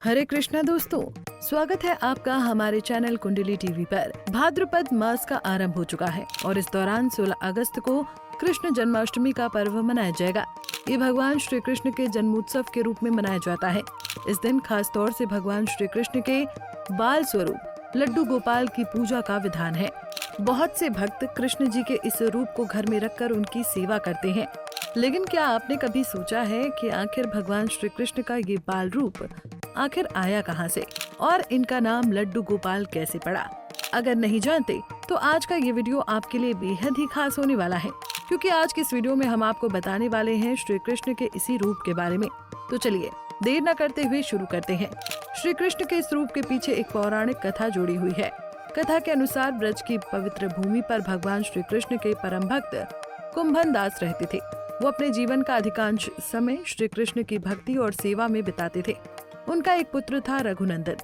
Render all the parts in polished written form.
हरे कृष्णा दोस्तों, स्वागत है आपका हमारे चैनल कुंडली टीवी पर। भाद्रपद मास का आरंभ हो चुका है और इस दौरान 16 अगस्त को कृष्ण जन्माष्टमी का पर्व मनाया जाएगा। ये भगवान श्री कृष्ण के जन्मोत्सव के रूप में मनाया जाता है। इस दिन खास तौर से भगवान श्री कृष्ण के बाल स्वरूप लड्डू गोपाल की पूजा का विधान है। बहुत से भक्त कृष्ण जी के इस रूप को घर में रखकर उनकी सेवा करते हैं। लेकिन क्या आपने कभी सोचा है कि आखिर भगवान श्री कृष्ण का ये बाल रूप आखिर आया कहां से और इनका नाम लड्डू गोपाल कैसे पड़ा? अगर नहीं जानते तो आज का ये वीडियो आपके लिए बेहद ही खास होने वाला है, क्योंकि आज के इस वीडियो में हम आपको बताने वाले हैं श्री कृष्ण के इसी रूप के बारे में। तो चलिए देर न करते हुए शुरू करते हैं। श्री कृष्ण के इस रूप के पीछे एक पौराणिक कथा जुड़ी हुई है। कथा के अनुसार ब्रज की पवित्र भूमि पर भगवान श्री कृष्ण के परम भक्त कुंभन दास रहते थे। वो अपने जीवन का अधिकांश समय श्री कृष्ण की भक्ति और सेवा में बिताते थे। उनका एक पुत्र था रघुनंदन,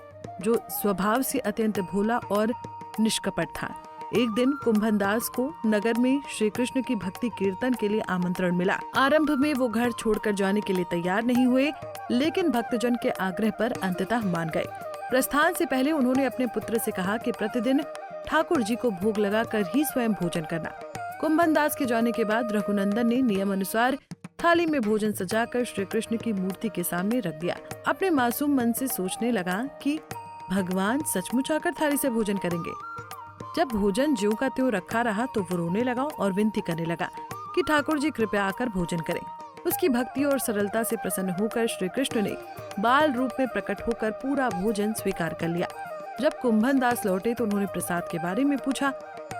जो स्वभाव से अत्यंत भोला और निष्कपट था। एक दिन कुंभन दास को नगर में श्री कृष्ण की भक्ति कीर्तन के लिए आमंत्रण मिला। आरंभ में वो घर छोड़कर जाने के लिए तैयार नहीं हुए, लेकिन भक्तजन के आग्रह पर अंततः मान गए। प्रस्थान से पहले उन्होंने अपने पुत्र से कहा कि प्रतिदिन ठाकुर जी को भोग लगाकर ही स्वयं भोजन करना। कुंभन दास के जाने के बाद रघुनंदन ने नियम अनुसार थाली में भोजन सजाकर श्री कृष्ण की मूर्ति के सामने रख दिया। अपने मासूम मन से सोचने लगा कि भगवान सचमुच आकर थाली से भोजन करेंगे। जब भोजन ज्यों का त्यों रखा रहा तो वो रोने लगा और विनती करने लगा कि ठाकुर जी कृपया आकर भोजन करें। उसकी भक्ति और सरलता से प्रसन्न होकर श्री कृष्ण ने बाल रूप में प्रकट होकर पूरा भोजन स्वीकार कर लिया। जब कुंभन दास लौटे तो उन्होंने प्रसाद के बारे में पूछा।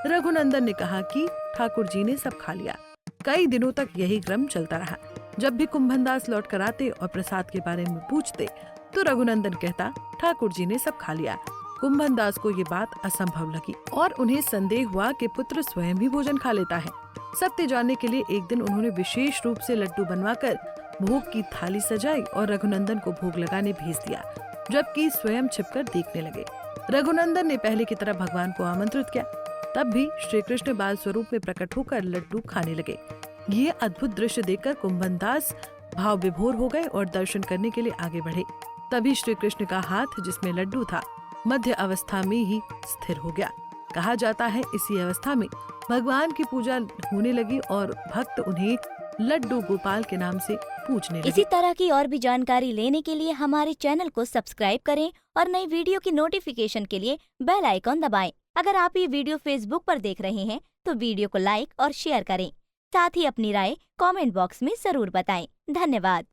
रघुनंदन ने कहा कि ठाकुर जी ने सब खा लिया। कई दिनों तक यही क्रम चलता रहा। जब भी कुंभन दास लौट कर आते और प्रसाद के बारे में पूछते तो रघुनंदन कहता, ठाकुर जी ने सब खा लिया। कुंभन दास को ये बात असंभव लगी और उन्हें संदेह हुआ कि पुत्र स्वयं भी भोजन खा लेता है। सत्य जानने के लिए एक दिन उन्होंने विशेष रूप से लड्डू बनवाकर भोग की थाली सजाई और रघुनंदन को भोग लगाने भेज दिया, जबकि स्वयं छिपकर देखने लगे। रघुनंदन ने पहले की तरह भगवान को आमंत्रित किया। तब भी श्री कृष्ण बाल स्वरूप में प्रकट होकर लड्डू खाने लगे। ये अद्भुत दृश्य देखकर कुंभन दास भाव विभोर हो गए और दर्शन करने के लिए आगे बढ़े। तभी श्री कृष्ण का हाथ, जिसमें लड्डू था, मध्य अवस्था में ही स्थिर हो गया। कहा जाता है इसी अवस्था में भगवान की पूजा होने लगी और भक्त उन्हें लड्डू गोपाल के नाम से पूजने लगे। इसी तरह की और भी जानकारी लेने के लिए हमारे चैनल को सब्सक्राइब करें और नई वीडियो की नोटिफिकेशन के लिए बेल आइकॉन दबाएं। अगर आप ये वीडियो फेसबुक पर देख रहे हैं तो वीडियो को लाइक और शेयर करें। साथ ही अपनी राय कमेंट बॉक्स में जरूर बताएं। धन्यवाद।